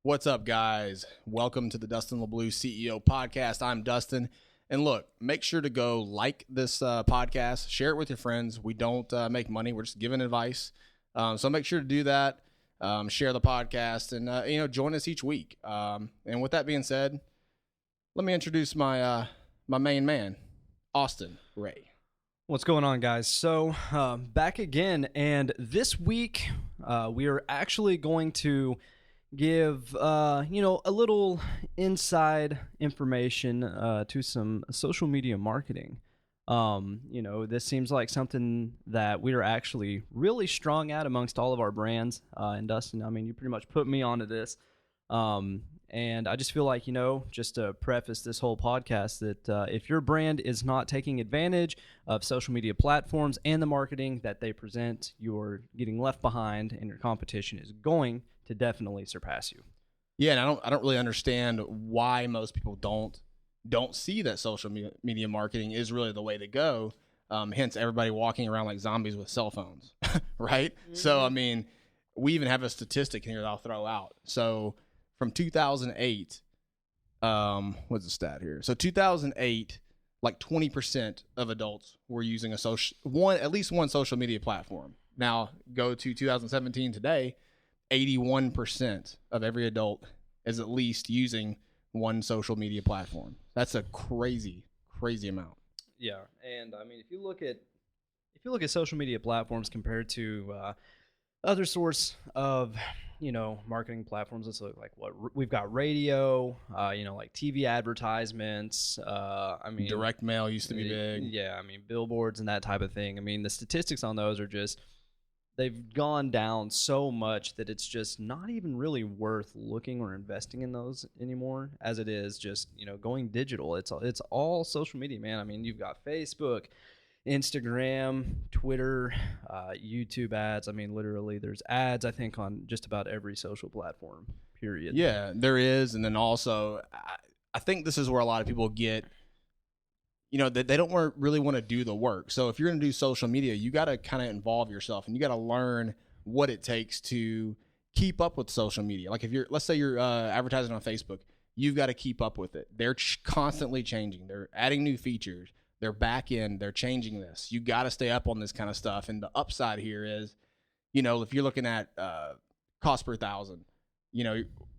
What's up, guys? Welcome to the Dustin Lebleu CEO podcast. I'm Dustin. And look, make sure to go like this podcast, share it with your friends. We don't make money. We're just giving advice. So make sure to do that. Share the podcast and, join us each week. And with that being said, let me introduce my main man, Austin Ray. What's going on, guys? So back again. And this week, we are actually going to give a little inside information to some social media marketing. This seems like something that we are actually really strong at amongst all of our brands. And Dustin, I mean, you pretty much put me onto this. And I just feel like, just to preface this whole podcast, that if your brand is not taking advantage of social media platforms and the marketing that they present, you're getting left behind and your competition is going to definitely surpass you. Yeah, and I don't really understand why most people don't see that social media marketing is really the way to go. Hence, everybody walking around like zombies with cell phones, right? Mm-hmm. So, I mean, we even have a statistic here that I'll throw out. So, from 2008, what's the stat here? So, 2008, like 20% of adults were using at least one social media platform. Now, go to 2017 today. 81% of every adult is at least using one social media platform. That's a crazy amount. Yeah, and I mean, if you look at social media platforms compared to other sorts of marketing platforms, let's look like what we've got: radio, like TV advertisements. Direct mail used to be big. Yeah, I mean, billboards and that type of thing. I mean, the statistics on those are just, they've gone down so much that it's just not even really worth looking or investing in those anymore, as it is just, going digital. It's all social media, man. I mean, you've got Facebook, Instagram, Twitter, YouTube ads. I mean, literally there's ads, I think, on just about every social platform, period. Yeah, there is. And then also, I think this is where a lot of people get, they don't really want to do the work. So if you're going to do social media, you got to kind of involve yourself and you got to learn what it takes to keep up with social media. Like let's say you're advertising on Facebook, you've got to keep up with it. They're constantly changing. They're adding new features. They're back in. They're changing this. You got to stay up on this kind of stuff. And the upside here is, if you're looking at cost per thousand,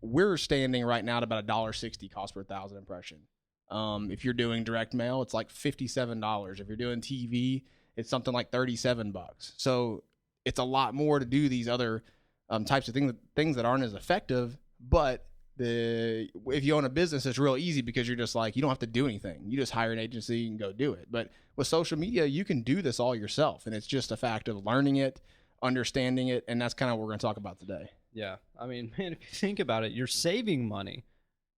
we're standing right now at about $1.60 cost per thousand impression. If you're doing direct mail, it's like $57. If you're doing TV, it's something like $37. So it's a lot more to do these other types of things that aren't as effective. But if you own a business, it's real easy because you're just like, you don't have to do anything. You just hire an agency and go do it. But with social media, you can do this all yourself. And it's just a fact of learning it, understanding it. And that's kind of what we're going to talk about today. Yeah. I mean, man, if you think about it, you're saving money.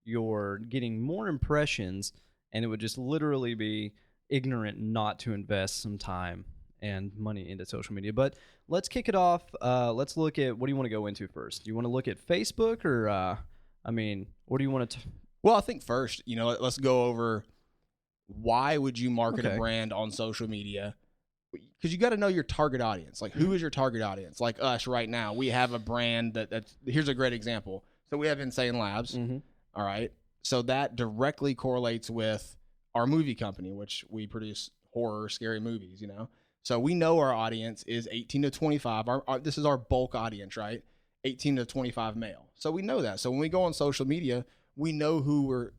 You're getting more impressions, and it would just literally be ignorant not to invest some time and money into social media. But let's kick it off. Let's look at, what do you want to go into first? Do you want to look at Facebook or, what do you want to? Well, I think first, let's go over why would you market a brand on social media? Because you got to know your target audience. Like, who is your target audience? Like us right now, we have a brand that's, here's a great example. So we have Insane Labs. Mm-hmm. All right. So that directly correlates with our movie company, which we produce horror, scary movies, So we know our audience is 18 to 25. This is our bulk audience, right? 18 to 25 male. So we know that. So when we go on social media, we know who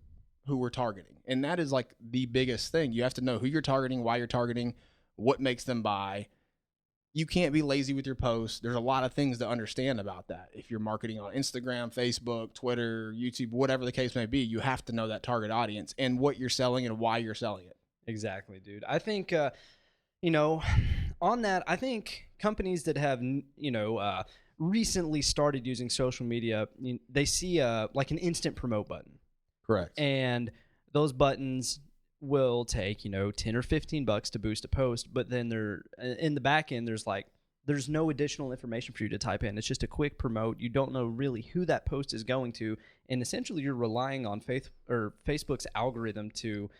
we're targeting. And that is like the biggest thing. You have to know who you're targeting, why you're targeting, what makes them buy. You can't be lazy with your posts. There's a lot of things to understand about that. If you're marketing on Instagram, Facebook, Twitter, YouTube, whatever the case may be, you have to know that target audience and what you're selling and why you're selling it. Exactly, dude. I think, on that, I think companies that have, recently started using social media, they see like an instant promote button. Correct. And those buttons will take, $10 or $15 to boost a post, but then in the back end, there's no additional information for you to type in. It's just a quick promote. You don't know really who that post is going to, and essentially you're relying on Facebook's algorithm to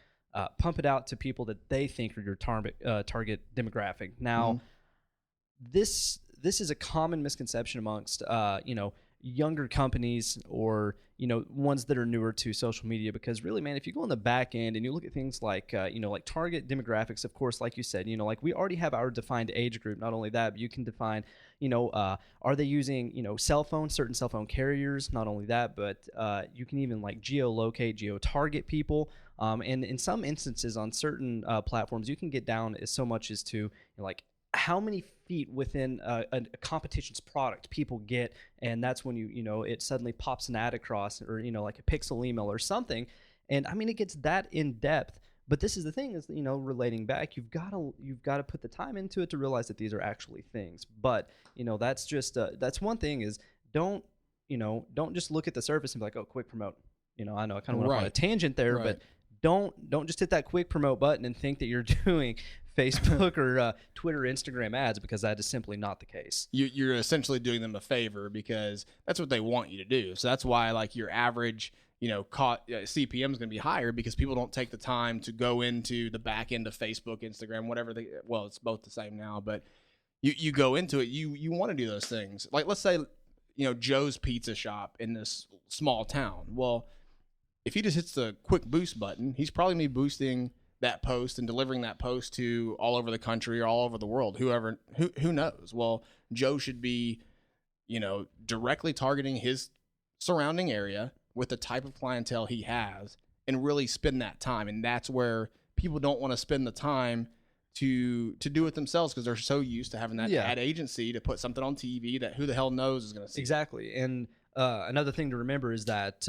pump it out to people that they think are your target demographic. Now, this is a common misconception amongst younger companies or, ones that are newer to social media. Because really, man, if you go on the back end and you look at things like, like target demographics, of course, like you said, like we already have our defined age group. Not only that, but you can define, are they using, cell phones, certain cell phone carriers? Not only that, but you can even like geolocate, geo-target people. And in some instances on certain platforms, you can get down as so much as to like how many feet within a competition's product people get, and that's when it suddenly pops an ad across, or like a pixel email or something. And I mean, it gets that in depth. But this is the thing is, relating back, you've got to put the time into it to realize that these are actually things. But that's just that's one thing is don't just look at the surface and be like, oh, quick promote. I know I kind of went on a tangent there, but don't just hit that quick promote button and think that you're doing Facebook or Twitter, Instagram ads, because that is simply not the case. You're essentially doing them a favor because that's what they want you to do. So that's why like your average, CPM is going to be higher because people don't take the time to go into the back end of Facebook, Instagram, whatever it's both the same now, but you go into it, you want to do those things. Like let's say, Joe's Pizza Shop in this small town. Well, if he just hits the quick boost button, he's probably going to be boosting that post and delivering that post to all over the country or all over the world, who knows. Well, Joe should be, directly targeting his surrounding area with the type of clientele he has and really spend that time. And that's where people don't want to spend the time to do it themselves because they're so used to having that ad agency to put something on TV that who the hell knows is going to see. Exactly. And another thing to remember is that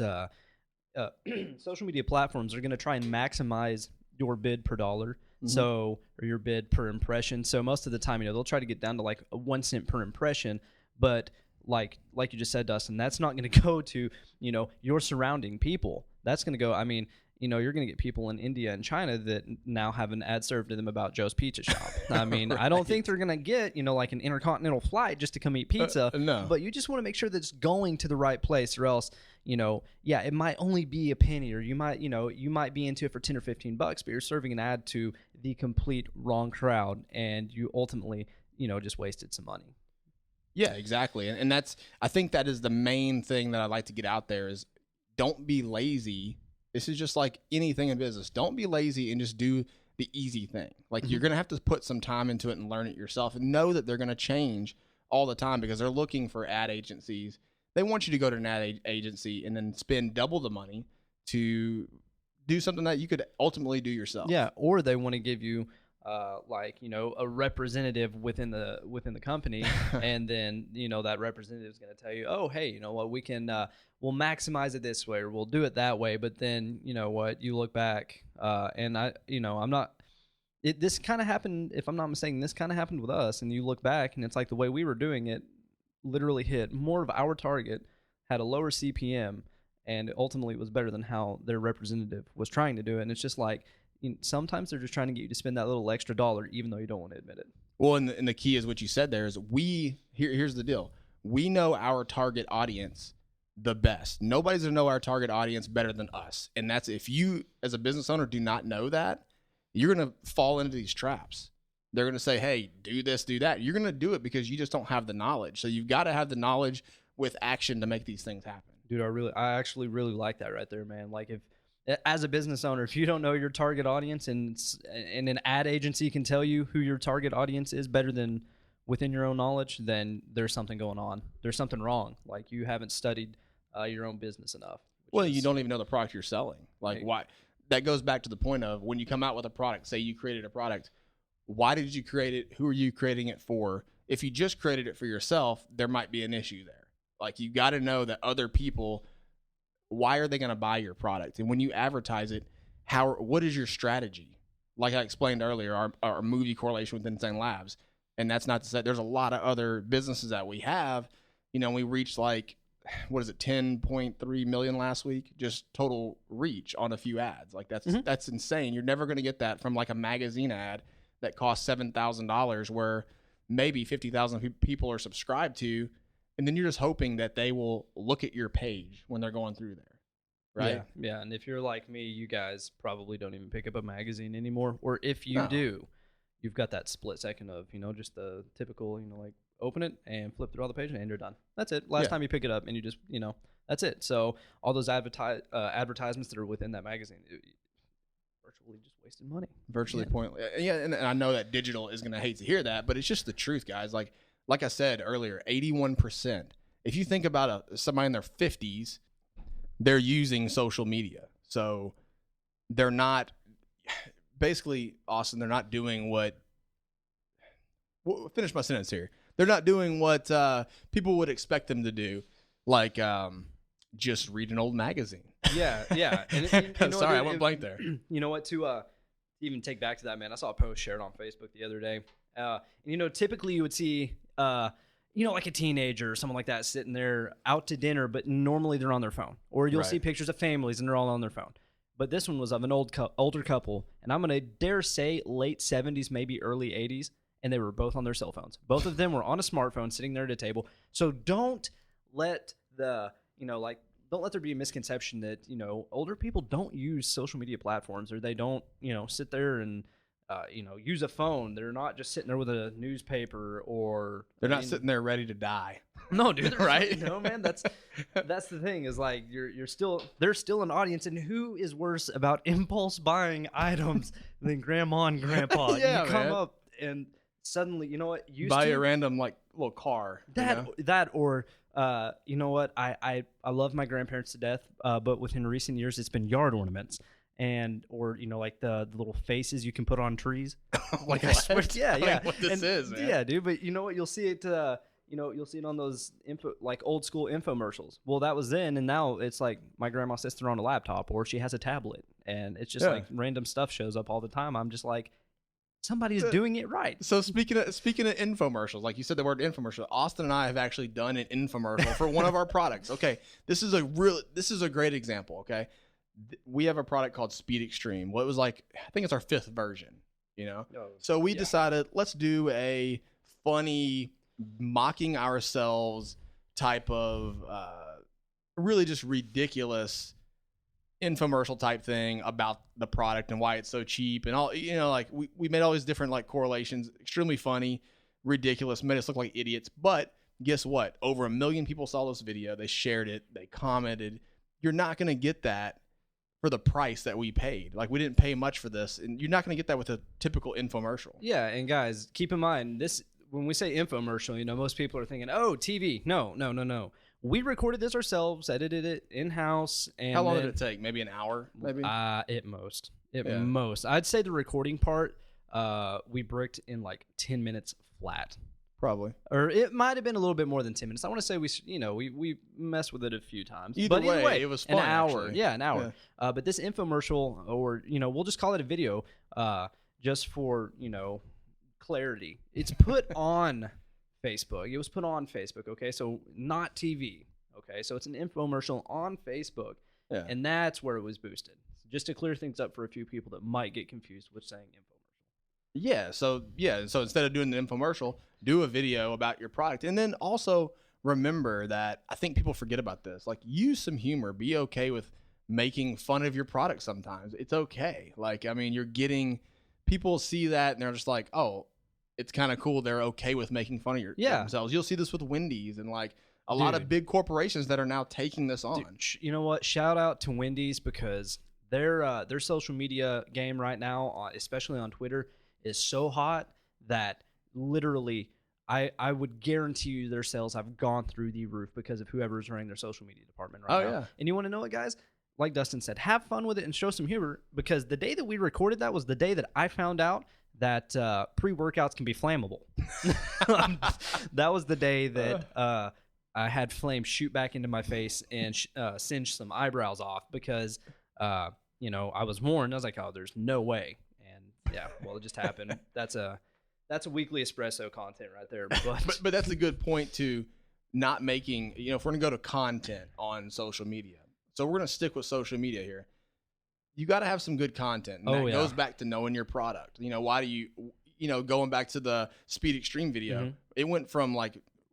social media platforms are going to try and maximize your bid per dollar, or your bid per impression. So most of the time, they'll try to get down to like 1 cent per impression. But like you just said, Dustin, that's not going to go to your surrounding people. That's going to go. I mean, you're going to get people in India and China that now have an ad served to them about Joe's Pizza Shop. I mean, I don't think they're going to get, like an intercontinental flight just to come eat pizza. No. But you just want to make sure that it's going to the right place, or else, it might only be a penny, or you might be into it for 10 or 15 bucks, but you're serving an ad to the complete wrong crowd, and you ultimately, just wasted some money. Yeah, exactly. And I think that is the main thing that I'd like to get out there is don't be lazy. This is just like anything in business. Don't be lazy and just do the easy thing. Like you're going to have to put some time into it and learn it yourself, and know that they're going to change all the time because they're looking for ad agencies. They want you to go to an ad agency and then spend double the money to do something that you could ultimately do yourself. Yeah, or they want to give you a representative within the company, and then that representative is going to tell you, oh, hey, you know what, we can we'll maximize it this way, or we'll do it that way. But then you look back, and I'm not. This kind of happened, if I'm not mistaken. This kind of happened with us, and you look back, and it's like the way we were doing it literally hit more of our target, had a lower CPM, and ultimately it was better than how their representative was trying to do it. And it's just like, sometimes they're just trying to get you to spend that little extra dollar, even though you don't want to admit it. Well, and the key is what you said there is here's the deal. We know our target audience the best. Nobody's going to know our target audience better than us. And that's, if you as a business owner do not know that, you're going to fall into these traps. They're going to say, hey, do this, do that. You're going to do it because you just don't have the knowledge. So you've got to have the knowledge with action to make these things happen. Dude, I actually really like that right there, man. Like, if as a business owner, if you don't know your target audience, and an ad agency can tell you who your target audience is better than within your own knowledge, then there's something going on. There's something wrong. Like, you haven't studied your own business enough. Well, you don't even know the product you're selling. Like, why? That goes back to the point of when you come out with a product, say you created a product, why did you create it? Who are you creating it for? If you just created it for yourself, there might be an issue there. Like, you got to know that other people, why are they going to buy your product? And when you advertise it, what is your strategy? Like I explained earlier, our movie correlation with Insane Labs. And that's not to say there's a lot of other businesses that we have. We reached 10.3 million last week, just total reach on a few ads. Like that's insane. You're never going to get that from like a magazine ad that costs $7,000 where maybe 50,000 people are subscribed to. And then you're just hoping that they will look at your page when they're going through there, right? Yeah. And if you're like me, you guys probably don't even pick up a magazine anymore. Or if you do, you've got that split second of, just the typical, like open it and flip through all the pages and you're done. That's it. Last time you pick it up and you just, that's it. So all those advertisements that are within that magazine, virtually just wasted money. Virtually pointless. Yeah, and I know that digital is going to hate to hear that, but it's just the truth, guys. Like I said earlier, 81%. If you think about somebody in their 50s, they're using social media. So they're not, basically, Austin, they're not doing what, finish my sentence here. They're not doing what people would expect them to do, like just read an old magazine. Yeah. And Sorry, I went blank there. You know what? To even take back to that, man, I saw a post shared on Facebook the other day. And, typically you would see, like a teenager or someone like that sitting there out to dinner, but normally they're on their phone. Or you'll see pictures of families and they're all on their phone. But this one was of an older couple, and I'm going to dare say late 70s, maybe early 80s, and they were both on their cell phones. Both of them were on a smartphone sitting there at a table. So don't let don't let there be a misconception that, older people don't use social media platforms, or they don't, sit there and, use a phone. They're not just sitting there with a newspaper, or they're not sitting there ready to die. No, dude, right? Man, that's the thing, is like there's still an audience, and who is worse about impulse buying items than grandma and grandpa? Yeah, you come up and suddenly, you know what? Buy a random little car. That or you know what? I love my grandparents to death, but within recent years, it's been yard ornaments. Or like the little faces you can put on trees. Like I swear, yeah. What this is, man. Yeah, dude. But you know what? You'll see it. You'll see it on those old school infomercials. Well, that was then, and now it's like my grandma sits there on a laptop, or she has a tablet, and it's just like random stuff shows up all the time. I'm just like, somebody's doing it right. So speaking of infomercials, like you said the word infomercial, Austin and I have actually done an infomercial for one of our products. Okay, this is a great example. Okay. We have a product called Speed Extreme. Well, it was I think it's our 5th version, So we decided, let's do a funny, mocking ourselves type of really just ridiculous infomercial type thing about the product and why it's so cheap and all, we made all these different correlations, extremely funny, ridiculous, made us look like idiots. But guess what? Over 1 million people saw this video. They shared it. They commented. You're not going to get that for the price that we paid. We didn't pay much for this, and you're not going to get that with a typical infomercial. Yeah, and guys, keep in mind, this, when we say infomercial, most people are thinking, oh, TV. No. We recorded this ourselves, edited it in-house. And how long did it take? Maybe an hour? Maybe? At most. Most. I'd say the recording part, we bricked in 10 minutes flat. Probably. Or it might have been a little bit more than 10 minutes. I want to say we messed with it a few times. Either way, it was fun. An hour. Actually. Yeah, an hour. Yeah. But this infomercial, or, we'll just call it a video, just for, clarity. It's put on Facebook. It was put on Facebook, okay? So not TV, okay? So it's an infomercial on Facebook. Yeah. And that's where it was boosted. Just to clear things up for a few people that might get confused with saying infomercial. Yeah, so instead of doing the infomercial, do a video about your product. And then also remember that I think people forget about this. Use some humor. Be okay with making fun of your product sometimes. It's okay. You're getting, people see that and they're just like, oh, it's kind of cool. They're okay with making fun of themselves. You'll see this with Wendy's and a lot of big corporations that are now taking this on. Dude, you know what? Shout out to Wendy's, because their social media game right now, especially on Twitter, is so hot that literally I would guarantee you their sales have gone through the roof because of whoever's running their social media department right now. Yeah. And you want to know what, guys? Like Dustin said, have fun with it and show some humor, because the day that we recorded that was the day that I found out that pre-workouts can be flammable. That was the day that I had flames shoot back into my face and singe some eyebrows off, because I was warned. I was like, oh, there's no way. Yeah, well, it just happened. That's a weekly espresso content right there. But that's a good point to not making, if we're going to go to content on social media. So we're going to stick with social media here. You got to have some good content. And that goes back to knowing your product. Why do you, going back to the Speed Extreme video, it went from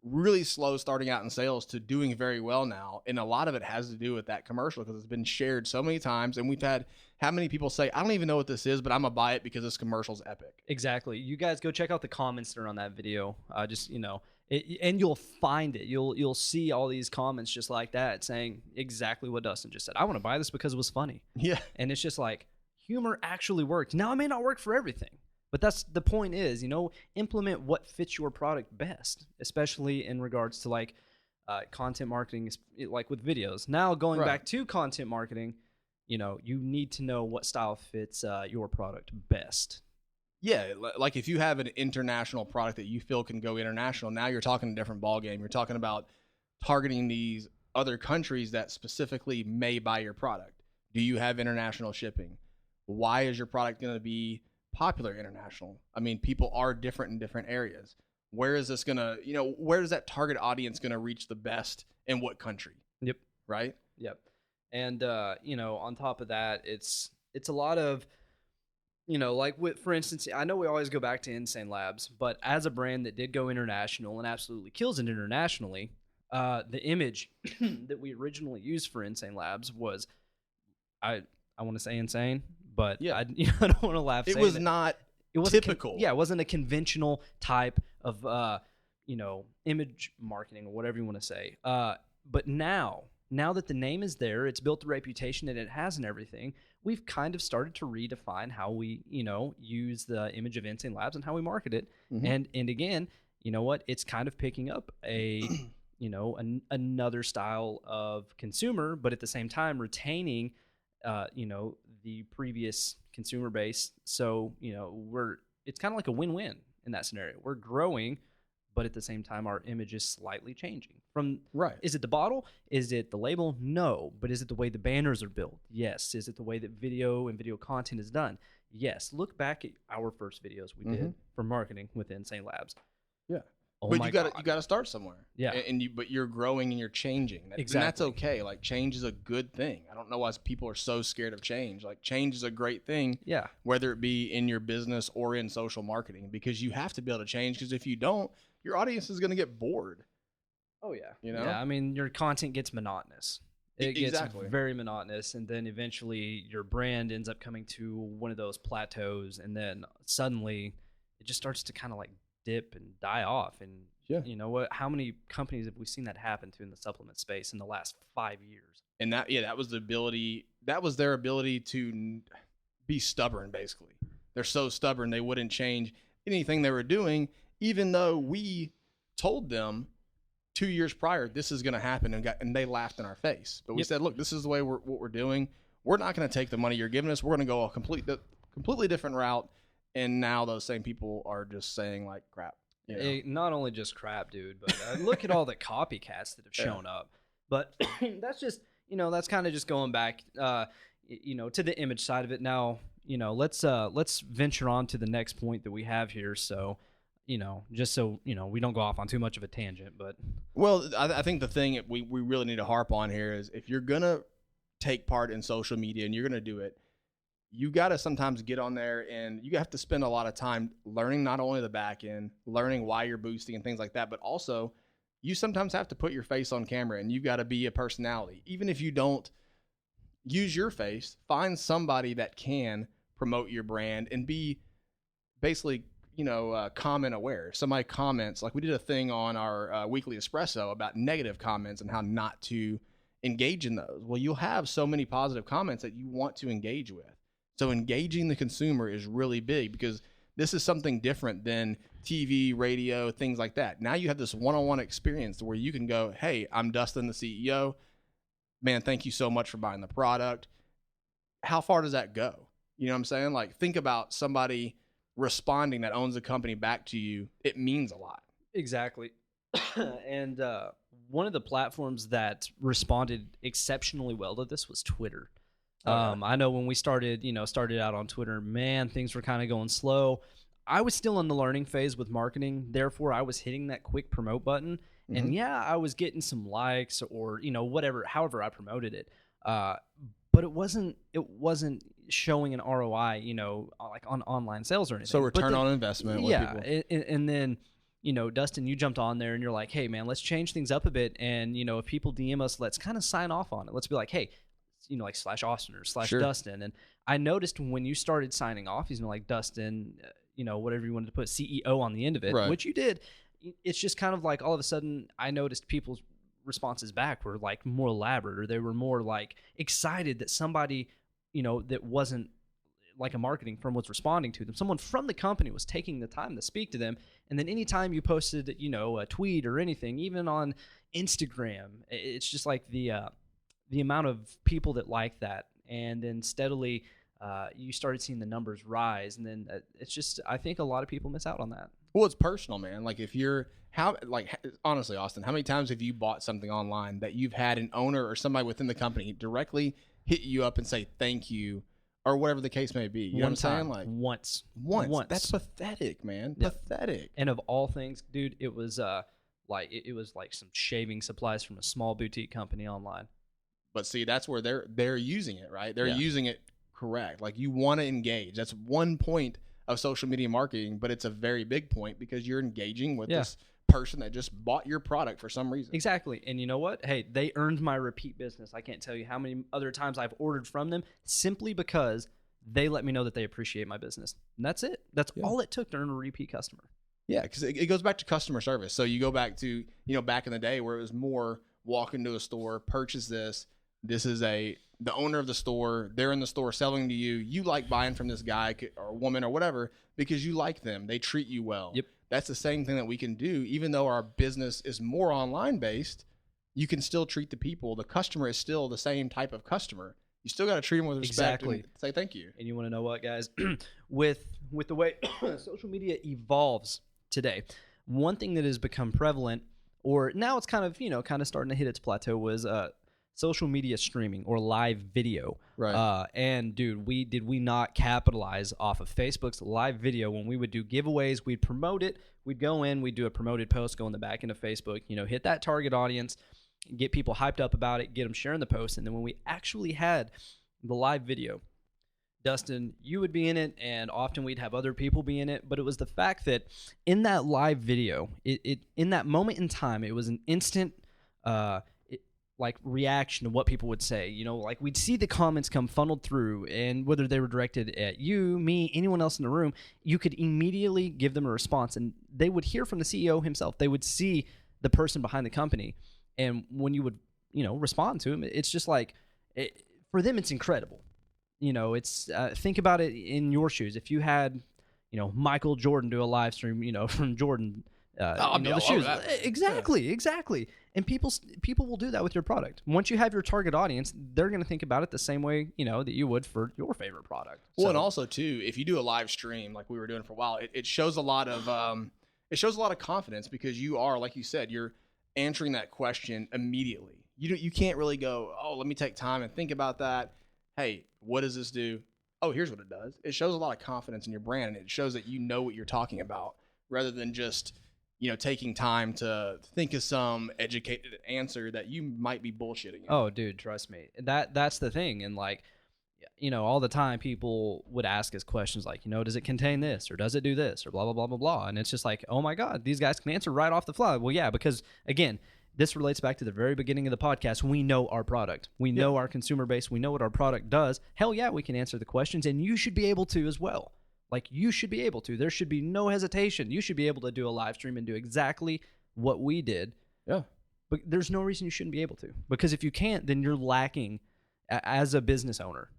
really slow starting out in sales to doing very well now. And a lot of it has to do with that commercial, because it's been shared so many times. And we've had how many people say, I don't even know what this is, but I'm going to buy it because this commercial's epic. Exactly. You guys go check out the comments that are on that video. And you'll find it. You'll see all these comments just like that saying exactly what Dustin just said. I want to buy this because it was funny. Yeah. And it's just like, humor actually works. Now, it may not work for everything, but that's the point is, implement what fits your product best, especially in regards to like content marketing, like with videos. Now, going back to content marketing, you need to know what style fits your product best. Yeah, like if you have an international product that you feel can go international, now you're talking a different ballgame. You're talking about targeting these other countries that specifically may buy your product. Do you have international shipping? Why is your product going to be popular international? I mean, people are different in different areas. Where is this going to, where is that target audience going to reach the best in what country? Yep. Right? Yep. And, on top of that, it's a lot of, like for instance, I know we always go back to Insane Labs, but as a brand that did go international and absolutely kills it internationally, the image that we originally used for Insane Labs was, I want to say insane, but yeah, I don't want to laugh. It was not typical. It wasn't a conventional type of, image marketing or whatever you want to say. But now that the name is there, it's built the reputation that it has and everything, we've kind of started to redefine how we, use the image of Insane Labs and how we market it. Mm-hmm. And again, you know what? It's kind of picking up a, another style of consumer, but at the same time retaining, the previous consumer base. So, it's kind of like a win-win in that scenario. We're growing, but at the same time, our image is slightly changing. Is it the bottle? Is it the label? No. But is it the way the banners are built? Yes. Is it the way that video and video content is done? Yes. Look back at our first videos we did for marketing with Insane Labs. Yeah. Oh, but you got to start somewhere. Yeah. But you're growing and you're changing. Exactly. And that's okay. Like, change is a good thing. I don't know why people are so scared of change. Like, change is a great thing. Yeah. Whether it be in your business or in social marketing, because you have to be able to change, because if you don't, your audience is going to get bored. Oh, yeah. Yeah, I mean, your content gets monotonous. It gets very monotonous, and then eventually your brand ends up coming to one of those plateaus, and then suddenly it just starts to kind of like dip and die off. And you know what? How many companies have we seen that happen to in the supplement space in the last 5 years? And that was their ability to be stubborn, basically. They're so stubborn they wouldn't change anything they were doing, even though we told them 2 years prior this is going to happen, and they laughed in our face. But we said, look, this is the way what we're doing. We're not going to take the money you're giving us. We're going to go a completely different route. And now those same people are just saying like crap. Not only just crap, dude, but look at all the copycats that have shown up. But that's just, that's kind of just going back, to the image side of it. Now, let's venture on to the next point that we have here. So, just so, we don't go off on too much of a tangent, but. Well, I think the thing we really need to harp on here is, if you're going to take part in social media and you're going to do it, you got to sometimes get on there, and you have to spend a lot of time learning not only the back end, learning why you're boosting and things like that, but also you sometimes have to put your face on camera, and you've got to be a personality. Even if you don't use your face, find somebody that can promote your brand and be basically, comment aware. Somebody comments, like we did a thing on our weekly espresso about negative comments and how not to engage in those. Well, you'll have so many positive comments that you want to engage with. So engaging the consumer is really big, because this is something different than TV, radio, things like that. Now you have this one-on-one experience where you can go, hey, I'm Dustin, the CEO. Man, thank you so much for buying the product. How far does that go? You know what I'm saying? Like, think about somebody responding that owns the company back to you. It means a lot. Exactly. And one of the platforms that responded exceptionally well to this was Twitter. I know when we started out on Twitter, man, things were kind of going slow. I was still in the learning phase with marketing. Therefore, I was hitting that quick promote button. And I was getting some likes or, however I promoted it. But it wasn't showing an ROI, like on online sales or anything. So return on investment. Yeah. And then, Dustin, you jumped on there and you're like, hey, man, let's change things up a bit. And, if people DM us, let's kind of sign off on it. Let's be like, hey, like /Austin or /Dustin. And I noticed when you started signing off, like Dustin, whatever you wanted to put CEO on the end of it, which you did, it's just kind of like all of a sudden I noticed people's responses back were like more elaborate, or they were more like excited that somebody, that wasn't like a marketing firm was responding to them. Someone from the company was taking the time to speak to them. And then anytime you posted, a tweet or anything, even on Instagram, it's just like the amount of people that like that. And then steadily you started seeing the numbers rise. And then it's just, I think a lot of people miss out on that. Well, it's personal, man. Like honestly, Austin, how many times have you bought something online that you've had an owner or somebody within the company directly hit you up and say thank you, or whatever the case may be? You know what I'm saying? Like once. That's pathetic, man. Yep. Pathetic. And of all things, dude, it was it was like some shaving supplies from a small boutique company online. But see, that's where they're using it, right? They're using it correct. Like, you want to engage. That's one point of social media marketing, but it's a very big point because you're engaging with this person that just bought your product for some reason. Exactly. And you know what? Hey, they earned my repeat business. I can't tell you how many other times I've ordered from them simply because they let me know that they appreciate my business. And that's it. That's all it took to earn a repeat customer. Yeah, because it goes back to customer service. So you go back to, back in the day where it was more walk into a store, purchase this. This is the owner of the store. They're in the store selling to you. You like buying from this guy or woman or whatever because you like them. They treat you well. Yep. That's the same thing that we can do. Even though our business is more online based, you can still treat the people. The customer is still the same type of customer. You still got to treat them with respect and say thank you. And you want to know what, guys? with the way social media evolves today, one thing that has become prevalent, or now it's kind of starting to hit its plateau, was social media streaming or live video. Right. And dude, did we not capitalize off of Facebook's live video when we would do giveaways? We'd promote it. We'd go in, we'd do a promoted post, go in the back end of Facebook, hit that target audience, get people hyped up about it, get them sharing the post. And then when we actually had the live video, Dustin, you would be in it, and often we'd have other people be in it. But it was the fact that in that live video, in that moment in time, it was an instant reaction to what people would say. Like, we'd see the comments come funneled through, and whether they were directed at you, me, anyone else in the room, you could immediately give them a response, and they would hear from the CEO himself. They would see the person behind the company, and when you would respond to him, it's just like for them it's incredible. It's think about it in your shoes. If you had Michael Jordan do a live stream from Jordan, the shoes. Exactly. And people will do that with your product. Once you have your target audience, they're going to think about it the same way, that you would for your favorite product. Well, and also too, if you do a live stream like we were doing for a while, it shows a lot of confidence, because you are, like you said, you're answering that question immediately. You can't really go, oh, let me take time and think about that. Hey, what does this do? Oh, here's what it does. It shows a lot of confidence in your brand, and it shows that you know what you're talking about, rather than just taking time to think of some educated answer that you might be bullshitting. Oh, dude, trust me. That's the thing. And all the time people would ask us questions like, does it contain this, or does it do this, or blah, blah, blah, blah, blah. And it's just like, oh my God, these guys can answer right off the fly. Well, yeah, because again, this relates back to the very beginning of the podcast. We know our product. We know our consumer base. We know what our product does. Hell yeah, we can answer the questions, and you should be able to as well. Like, you should be able to. There should be no hesitation. You should be able to do a live stream and do exactly what we did. Yeah. But there's no reason you shouldn't be able to. Because if you can't, then you're lacking as a business owner.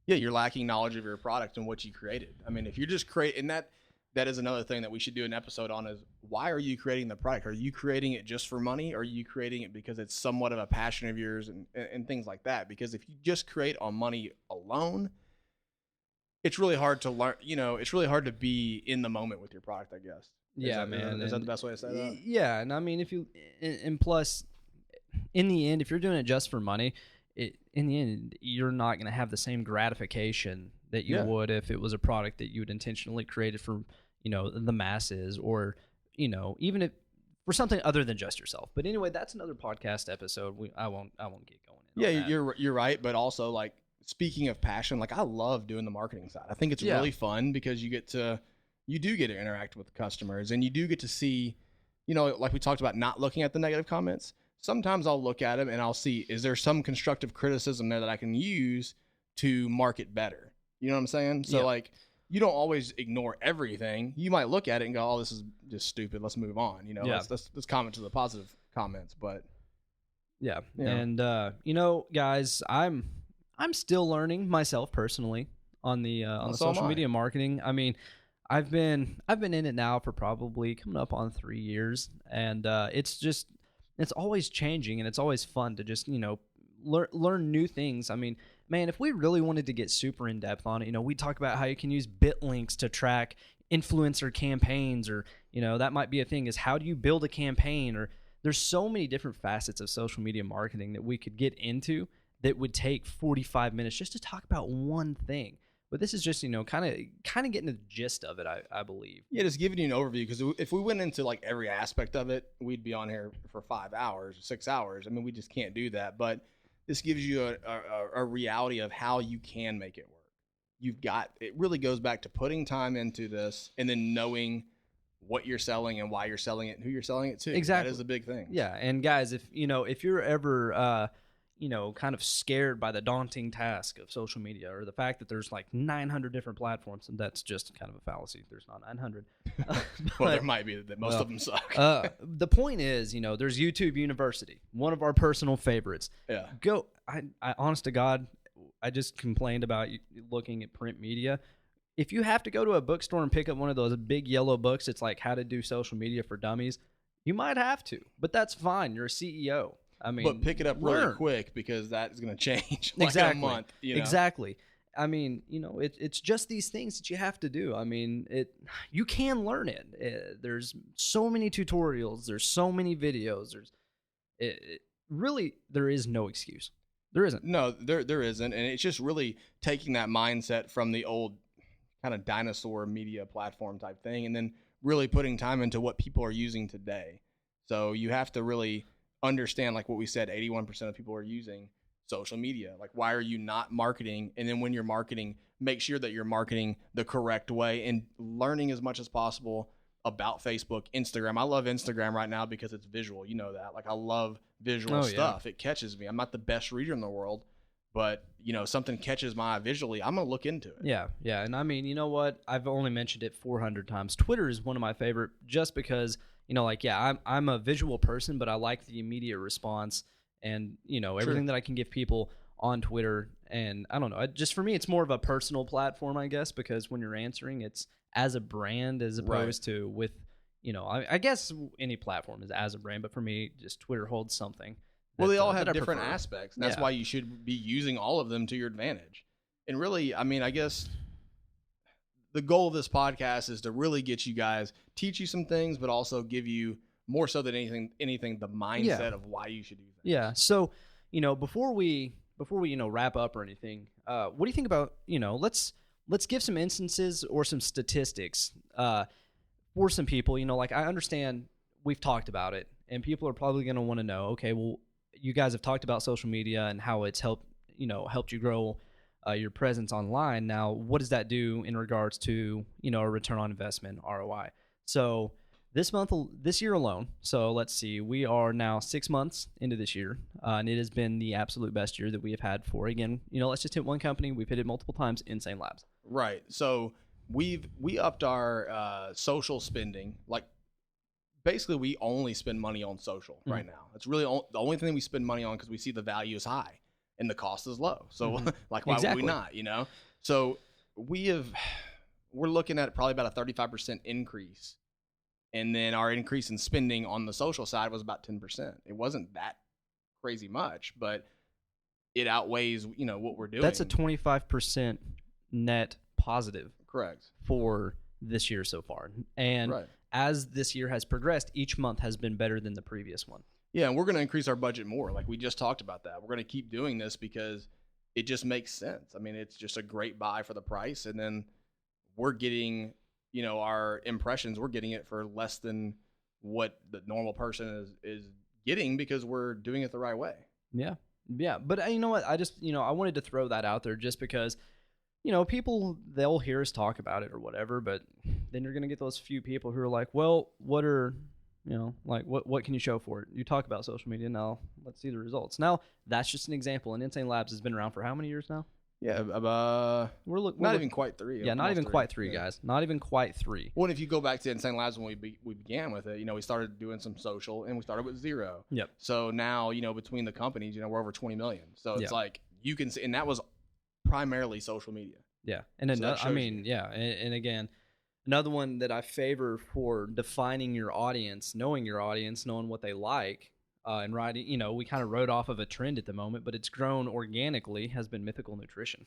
Yeah, you're lacking knowledge of your product and what you created. I mean, if you're just creating that is another thing that we should do an episode on, is why are you creating the product? Are you creating it just for money? Or are you creating it because it's somewhat of a passion of yours and things like that? Because if you just create on money alone, it's really hard to learn, it's really hard to be in the moment with your product, I guess. Is that the best way to say that? Yeah. And I mean, and plus, in the end, if you're doing it just for money, in the end, you're not going to have the same gratification that you would if it was a product that you had intentionally created for, the masses, or, even if for something other than just yourself. But anyway, that's another podcast episode. I won't get going. Yeah, you're right. But also, like, speaking of passion, like, I love doing the marketing side. I think it's really fun because you do get to interact with customers, and you do get to see, like we talked about, not looking at the negative comments. Sometimes I'll look at them and I'll see, is there some constructive criticism there that I can use to market better? You know what I'm saying? So like, you don't always ignore everything. You might look at it and go, "Oh, this is just stupid. Let's move on." You know, let's comment to the positive comments. But yeah, and guys, I'm still learning myself personally on the social media marketing. I mean, I've been in it now for probably coming up on 3 years, and it's always changing, and it's always fun to just learn new things. I mean, man, if we really wanted to get super in depth on it, we talk about how you can use bit links to track influencer campaigns, or that might be a thing. Is how do you build a campaign? Or there's so many different facets of social media marketing that we could get into that would take 45 minutes just to talk about one thing. But this is just, kind of getting the gist of it, I believe. Yeah, just giving you an overview, because if we went into like every aspect of it, we'd be on here for 5 hours, 6 hours. I mean, we just can't do that. But this gives you a reality of how you can make it work. It really goes back to putting time into this and then knowing what you're selling and why you're selling it and who you're selling it to. Exactly. That is a big thing. Yeah, and guys, if you're ever kind of scared by the daunting task of social media, or the fact that there's like 900 different platforms, and that's just kind of a fallacy. There's not 900. Well, there might be. Most of them suck. The point is, there's YouTube University, one of our personal favorites. Yeah. I honest to God, I just complained about looking at print media. If you have to go to a bookstore and pick up one of those big yellow books, it's like How to Do Social Media for Dummies, you might have to, but that's fine. You're a CEO. I mean, but pick it up really quick, because that is going to change like exactly. in a month. Exactly. I mean, it's just these things that you have to do. I mean, you can learn it. There's so many tutorials. There's so many videos. Really, there is no excuse. There isn't. No, there isn't. And it's just really taking that mindset from the old kind of dinosaur media platform type thing, and then really putting time into what people are using today. So you have to really understand, like what we said, 81% of people are using social media. Like, why are you not marketing? And then when you're marketing, make sure that you're marketing the correct way and learning as much as possible about Facebook, Instagram. I love Instagram right now because it's visual. You know that. Like, I love visual stuff. Yeah. It catches me. I'm not the best reader in the world, but something catches my eye visually, I'm gonna look into it. Yeah. And I mean, you know what? I've only mentioned it 400 times. Twitter is one of my favorite, just because I'm a visual person, but I like the immediate response and everything that I can give people on Twitter. And I don't know, just for me, it's more of a personal platform, I guess, because when you're answering, it's as a brand as opposed to with I guess any platform is as a brand, but for me, just Twitter holds something. Well, they all have different aspects. And that's why you should be using all of them to your advantage. And really, I mean, I guess the goal of this podcast is to really get you guys, teach you some things, but also give you more so than anything, the mindset of why you should do things. Yeah. So, before we wrap up or anything, what do you think about, let's give some instances or some statistics for some people. Like, I understand we've talked about it, and people are probably going to want to know, okay, well, you guys have talked about social media and how it's helped you grow your presence online. Now, what does that do in regards to, a return on investment, ROI? So this year alone, so let's see, we are now 6 months into this year, and it has been the absolute best year that we have had for, again, let's just hit one company. We've hit it multiple times, Insane Labs. Right. So we upped our social spending. Like, basically, we only spend money on social right now. It's really the only thing we spend money on, because we see the value is high and the cost is low. So like, why would we not, So we're looking at probably about a 35% increase. And then our increase in spending on the social side was about 10%. It wasn't that crazy much, but it outweighs, what we're doing. That's a 25% net positive. Correct. For this year so far. And as this year has progressed, each month has been better than the previous one. Yeah, and we're going to increase our budget more. Like we just talked about that. We're going to keep doing this because it just makes sense. I mean, it's just a great buy for the price. And then we're getting, our impressions, we're getting it for less than what the normal person is getting, because we're doing it the right way. Yeah. Yeah. But you know what? I just, I wanted to throw that out there just because, people, they'll hear us talk about it or whatever, but then you're going to get those few people who are like, well, what are, what can you show for it? You talk about social media, now let's see the results. Now, that's just an example. And Insane Labs has been around for how many years now? Yeah, We're not even quite 3. Yeah, not almost even 3. quite 3, Yeah. guys. Not even quite 3. Well, if you go back to Insane Labs when we began with it, we started doing some social, and we started with 0. Yep. So now, between the companies, we're over 20 million. So it's Yeah. like you can see, and that was primarily social media. Yeah, and So that I mean, yeah, and again, another one that I favor for defining your audience, knowing what they like, and writing. We kind of rode off of a trend at the moment, but it's grown organically. Has been Mythical Nutrition.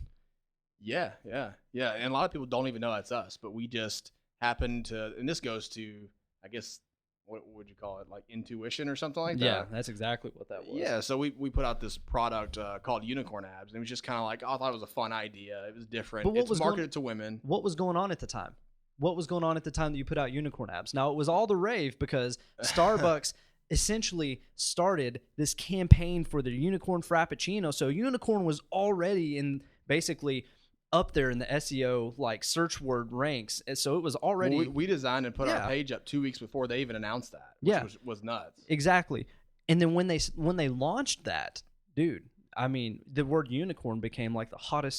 Yeah. And a lot of people don't even know that's us, but we just happen to, and this goes to, I guess, what would you call it? Like intuition or something like that? Yeah, that's exactly what that was. Yeah, so we put out this product called Unicorn Abs, and it was just kind of like, I thought it was a fun idea. It was different. But It's marketed to women. What was going on at the time? What was going on at the time that you put out Unicorn Abs? Now, it was all the rave because Starbucks essentially started this campaign for the Unicorn Frappuccino. So Unicorn was already in basically up there in the SEO like search word ranks, and so it was already. Well, we designed and put our page up 2 weeks before they even announced that. Which was nuts. Exactly. And then when they launched that, dude, I mean, the word unicorn became like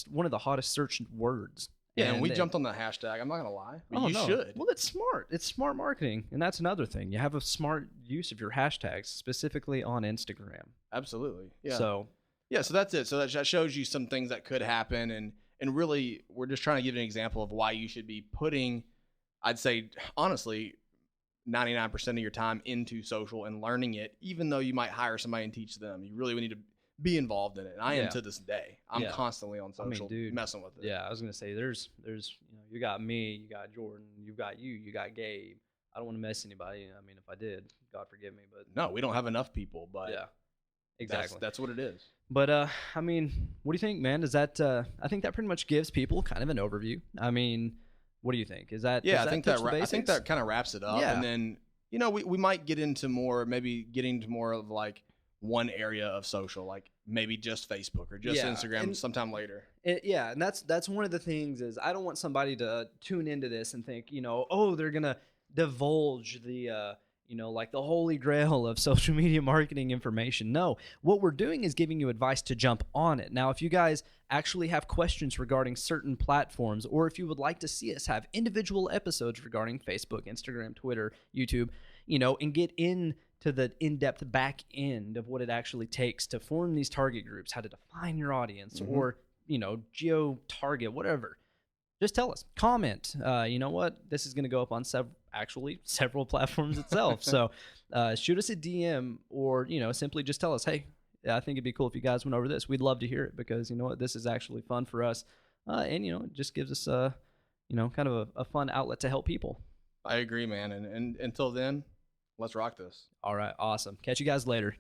one of the hottest searched words. Yeah, and we jumped on the hashtag. I'm not gonna lie. You should. Well, it's smart. It's smart marketing, and that's another thing. You have a smart use of your hashtags, specifically on Instagram. Absolutely. Yeah. So that's it. So that shows you some things that could happen, and really, we're just trying to give an example of why you should be putting, I'd say, honestly, 99% of your time into social and learning it, even though you might hire somebody and teach them. You really need to be involved in it. And I am to this day. I'm constantly on social, messing with it. Yeah, I was gonna say, there's, you got me, you got Jordan, you got Gabe. I don't want to mess anybody. I mean, if I did, God forgive me. But no, we don't have enough people. But yeah, exactly. That's what it is. But I mean, what do you think, man? Does that? I think that pretty much gives people kind of an overview. I mean, what do you think? Is that? Yeah, I think that kind of wraps it up. Yeah. And then we might get into more of like one area of social, like maybe just Facebook or just Instagram sometime later. And that's one of the things is I don't want somebody to tune into this and think, oh, they're gonna divulge the like the holy grail of social media marketing information. No, what we're doing is giving you advice to jump on it. Now, if you guys actually have questions regarding certain platforms, or if you would like to see us have individual episodes regarding Facebook, Instagram, Twitter, YouTube, and get into the in-depth back end of what it actually takes to form these target groups, how to define your audience, or, geo-target, whatever, just tell us. Comment. You know what? This is going to go up on several platforms itself. So shoot us a DM or, simply just tell us, hey, I think it'd be cool if you guys went over this. We'd love to hear it because, you know what, this is actually fun for us. And, it just gives us, kind of a fun outlet to help people. I agree, man. And until then, let's rock this. All right. Awesome. Catch you guys later.